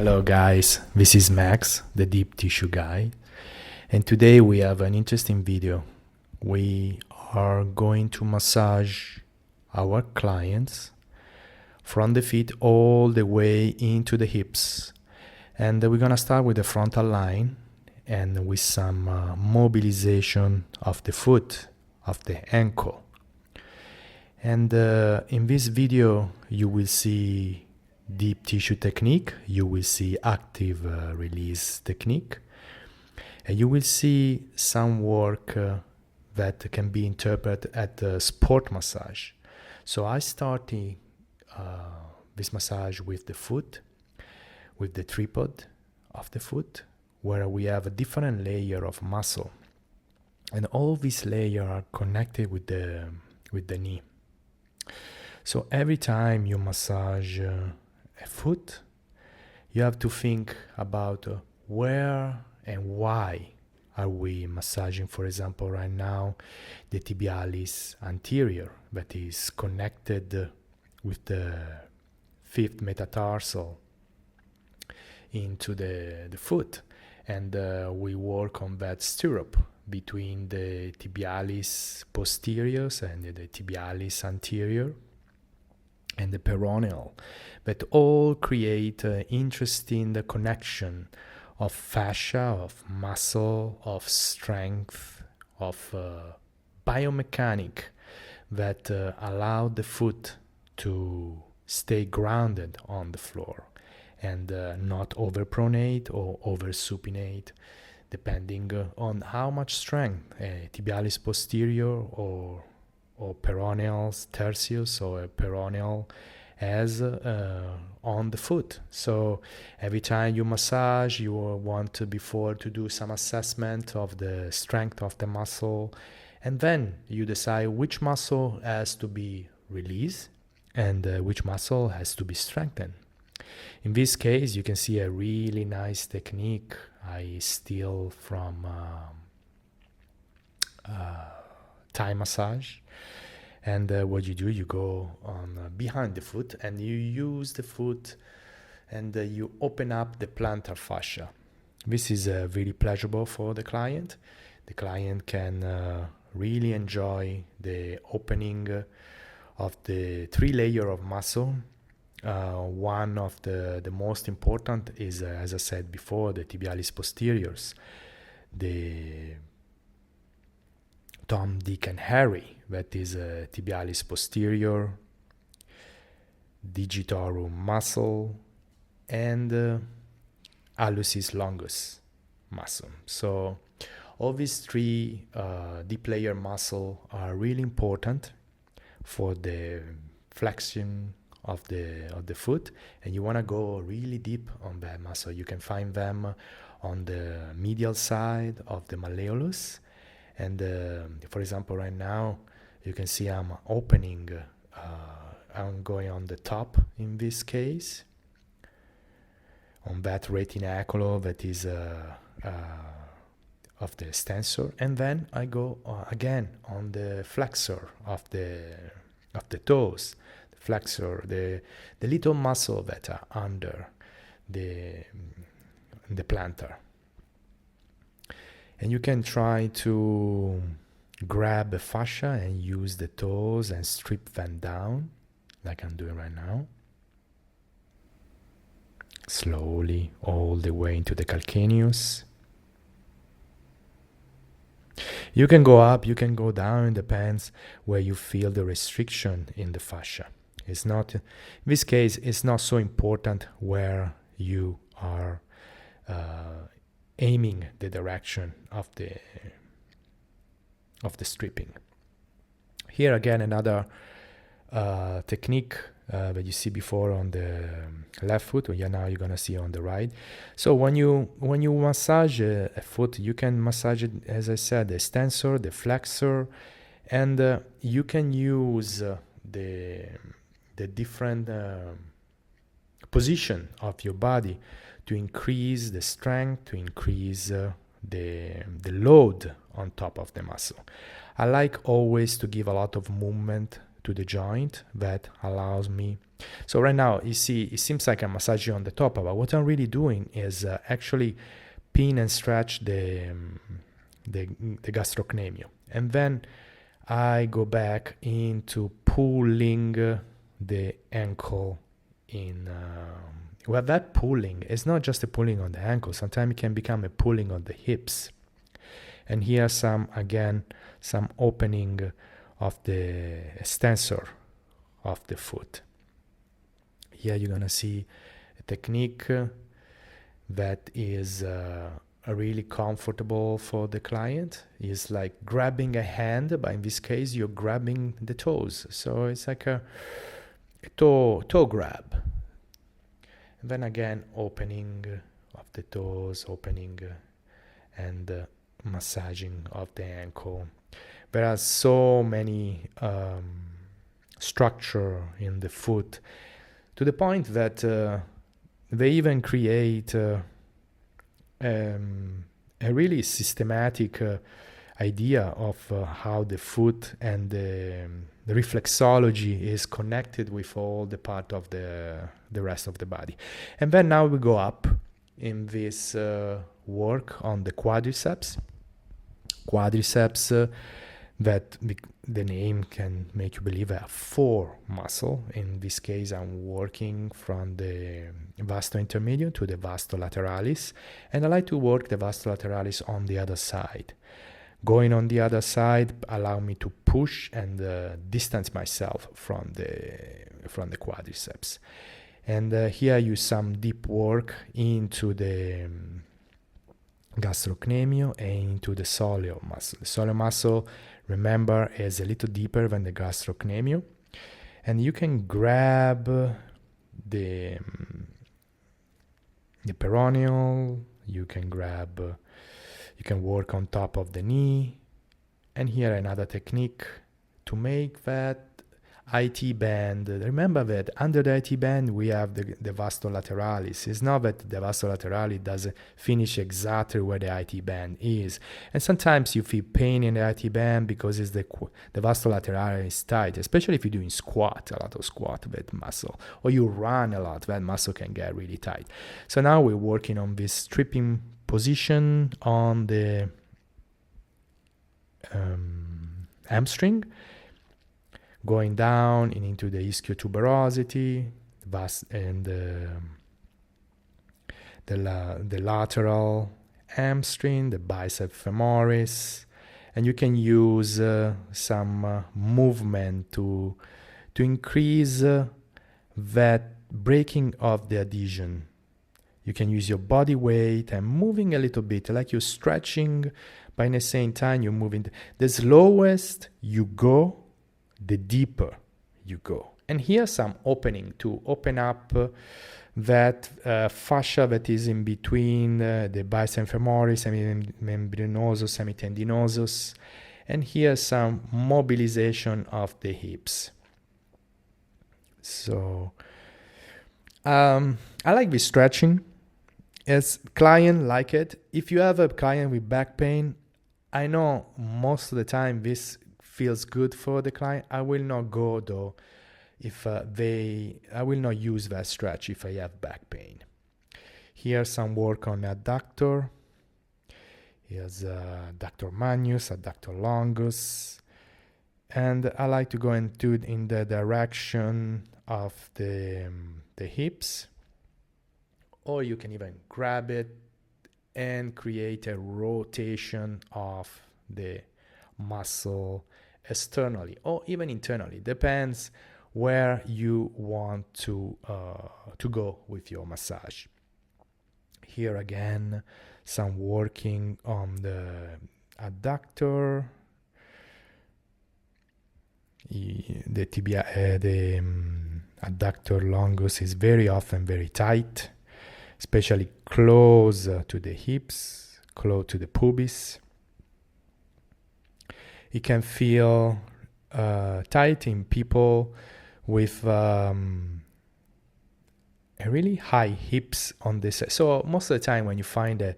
Hello guys, this is Max, the deep tissue guy, and today we have an interesting video. We are going to massage our clients from the feet all the way into the hips, and we're gonna start with the frontal line and with some mobilization of the foot, of the ankle. And in this video you will see deep tissue technique, you will see active release technique, and you will see some work that can be interpreted as sport massage. So I started this massage with the foot, with the tripod of the foot, where we have a different layer of muscle, and all these layers are connected with the knee. So every time you massage a foot, you have to think about where and why are we massaging. For example, right now the tibialis anterior, that is connected with the fifth metatarsal into the foot, and we work on that stirrup between the tibialis posteriors and the tibialis anterior and the peroneal, that all create an interesting connection of fascia, of muscle, of strength, of biomechanic that allow the foot to stay grounded on the floor and not overpronate or oversupinate, depending on how much strength tibialis posterior or peroneal tertius or peroneal has on the foot. So every time you massage, you want before to do some assessment of the strength of the muscle, and then you decide which muscle has to be released and which muscle has to be strengthened. In this case, you can see a really nice technique I steal from Thai massage. And what you do, you go on behind the foot and you use the foot and you open up the plantar fascia. This is really pleasurable for the client. The client can really enjoy the opening of the three layer of muscle. One of the most important is, as I said before, the tibialis posteriors, the Tom, Dick, and Harry, that is tibialis posterior, digitorum muscle, and hallucis longus muscle. So all these three deep layer muscle are really important for the flexion of the foot, and you want to go really deep on that muscle. You can find them on the medial side of the malleolus. And for example, right now, you can see I'm opening, I'm going on the top in this case, on that retinacular that is of the extensor, and then I go again on the flexor of the toes, the flexor, the little muscle that are under the plantar. And you can try to grab a fascia and use the toes and strip them down, like I'm doing right now. Slowly, all the way into the calcaneus. You can go up, you can go down, it depends where you feel the restriction in the fascia. It's not, in this case, it's not so important where you are aiming the direction of the stripping. Here again, another technique that you see before on the left foot, or now you're gonna see on the right. So when you massage a foot, you can massage it, as I said, the extensor, the flexor, and you can use the different position of your body to increase the strength, to increase the load on top of the muscle. I like always to give a lot of movement to the joint that allows me. So right now, you see, it seems like I'm massaging on the top, but what I'm really doing is actually pin and stretch the gastrocnemius. And then I go back into pulling the ankle in. Well, that pulling is not just a pulling on the ankle. Sometimes it can become a pulling on the hips. And here some opening of the extensor of the foot. Here you're gonna see a technique that is really comfortable for the client. Is like grabbing a hand, but in this case you're grabbing the toes. So it's like a toe grab. And then again, opening of the toes, opening and massaging of the ankle. There are so many structure in the foot, to the point that they even create a really systematic idea of how the foot and the reflexology is connected with all the part of the rest of the body. And then now we go up in this work on the quadriceps. Quadriceps, that the name can make you believe are 4 muscle. In this case, I'm working from the vasto intermedium to the vasto lateralis, and I like to work the vasto lateralis on the other side. Going on the other side allow me to push and distance myself from the quadriceps. And here I use some deep work into the gastrocnemius and into the soleus muscle. The soleus muscle, remember, is a little deeper than the gastrocnemius, and you can grab the peroneal. You can work on top of the knee. And here another technique to make that IT band. Remember that under the IT band we have the vasto lateralis. It's not that the vasto lateralis doesn't finish exactly where the IT band is. And sometimes you feel pain in the IT band because it's the vasto lateralis is tight, especially if you're doing a lot of squat, that muscle, or you run a lot, that muscle can get really tight. So now we're working on this stripping position on the hamstring, going down and into the ischiotuberosity, and the lateral hamstring, the biceps femoris, and you can use some movement to increase that breaking of the adhesion. You can use your body weight and moving a little bit, like you're stretching, but in the same time you're moving. The slowest you go, the deeper you go. And here's some opening to open up that fascia that is in between the biceps femoris, semimembranosus, semitendinosus. And here's some mobilization of the hips. So I like this stretching. As client like it. If you have a client with back pain, I know most of the time this feels good for the client. I will not go though if I will not use that stretch if I have back pain. Here's some work on adductor. Here's adductor magnus, adductor longus, and I like to go into in the direction of the hips. Or you can even grab it and create a rotation of the muscle externally or even internally. Depends where you want to go with your massage. Here again, some working on the adductor, the tibia, the adductor longus is very often very tight, especially close to the hips, close to the pubis. It can feel tight in people with a really high hips on this side. So most of the time when you find a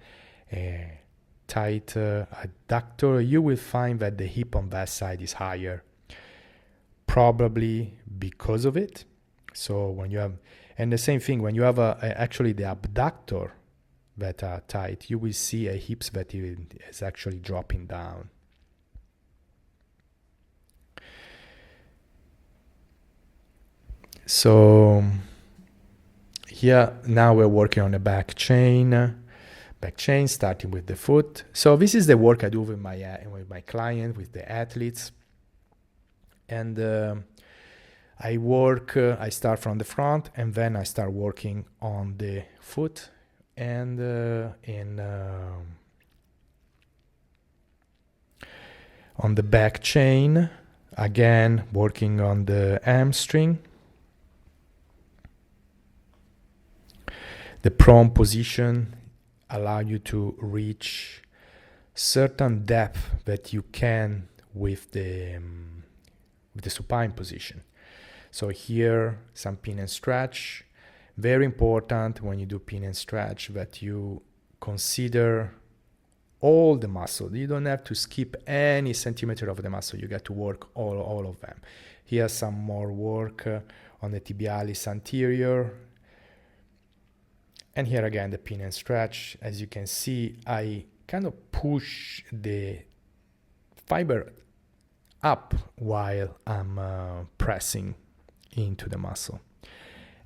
tight adductor, you will find that the hip on that side is higher. probably because of it. So when you have, and the same thing, when you have actually the abductor that are tight, you will see a hips that is actually dropping down. So here now we're working on the back chain, starting with the foot. So this is the work I do with my client, with the athletes. And I start from the front, and then I start working on the foot and on the back chain, again working on the hamstring. The prone position allow you to reach certain depth that you can with the supine position. So here, some pin and stretch. Very important when you do pin and stretch that you consider all the muscle. You don't have to skip any centimeter of the muscle. You get to work all of them. Here's some more work on the tibialis anterior. And here again, the pin and stretch. As you can see, I kind of push the fiber up while I'm pressing into the muscle.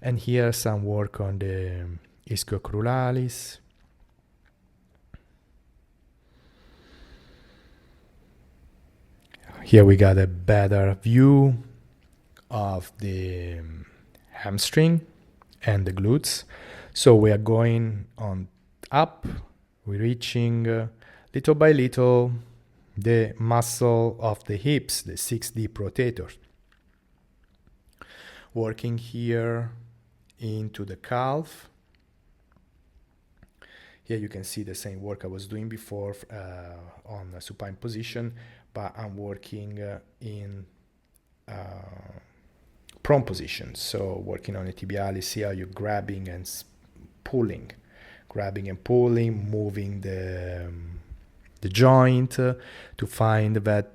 And here some work on the ischiocruralis. Here we got a better view of the hamstring and the glutes. So we are going on up, we're reaching little by little the muscle of the hips, the 6 deep rotators. Working here into the calf. Here you can see the same work I was doing before on a supine position, but I'm working in prone position. So working on the tibialis here, you're grabbing and pulling, moving the joint to find that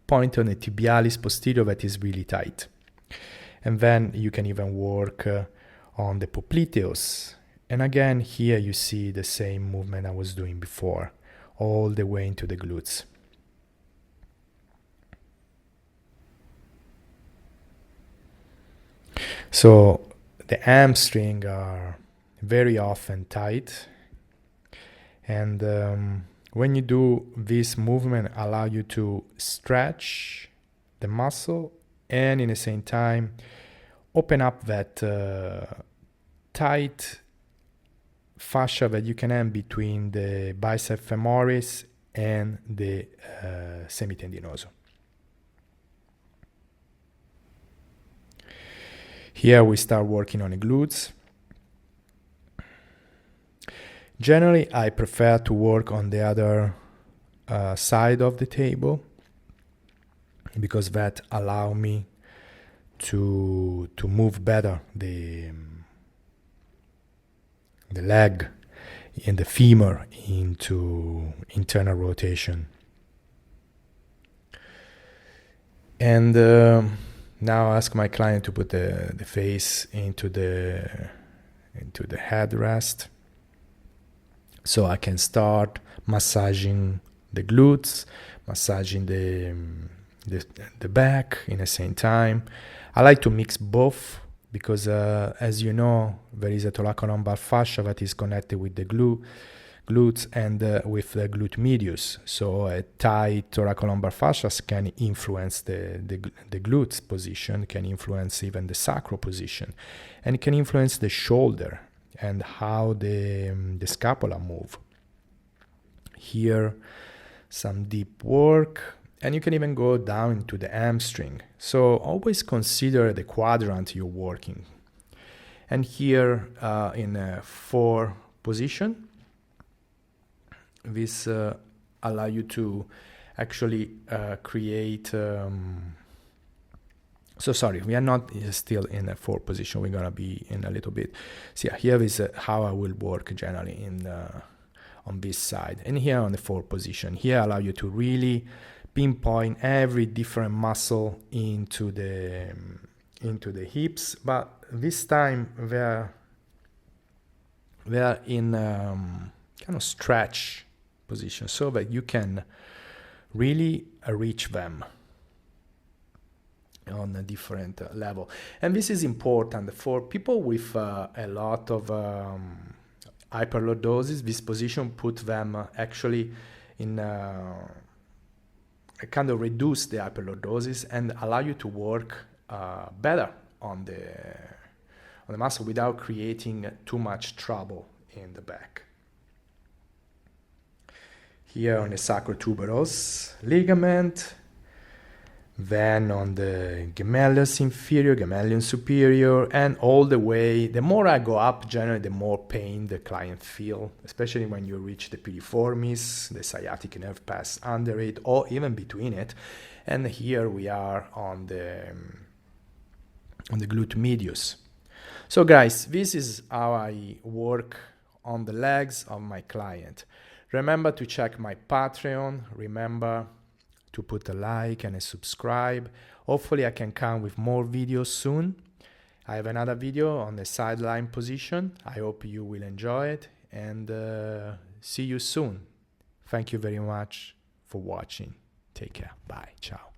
point on the tibialis posterior that is really tight. And then you can even work on the popliteus. And again, here you see the same movement I was doing before, all the way into the glutes. So the hamstring are very often tight, and when you do this movement, allow you to stretch the muscle and in the same time open up that tight fascia that you can have between the biceps femoris and the semitendinoso. Here we start working on the glutes. Generally, I prefer to work on the other side of the table because that allows me to move better the leg and the femur into internal rotation. And now I ask my client to put the face into the headrest, so I can start massaging the glutes, massaging the back in the same time. I like to mix both because, as you know, there is a thoracolumbar fascia that is connected with the glutes and with the glute medius. So a tight thoracolumbar fascia can influence the glutes position, can influence even the sacral position, and it can influence the shoulder and how the scapula move. Here, some deep work, and you can even go down into the hamstring. So always consider the quadrant you're working. And here in a 4 position, this allow you to actually create. So sorry, we are not still in a 4 position. We're gonna be in a little bit. So yeah, here is how I will work generally on this side, and here on the 4 position. Here allow you to really pinpoint every different muscle into the hips, but this time they're in kind of stretch position so that you can really reach them on a different level. And this is important for people with a lot of hyperlordosis. This position put them actually in kind of reduce the hyperlordosis and allow you to work better on the muscle without creating too much trouble in the back. Here on the sacrotuberous ligament, then on the gemellus inferior, gemellum superior, and all the way. The more I go up, generally, the more pain the client feel, especially when you reach the piriformis, the sciatic nerve pass under it, or even between it. And here we are on the glute medius. So guys, this is how I work on the legs of my client. Remember to check my Patreon. Remember to put a like and a subscribe. Hopefully I can come with more videos soon. I have another video on the sideline position. I hope you will enjoy it, and see you soon. Thank you very much for watching. Take care. Bye. Ciao.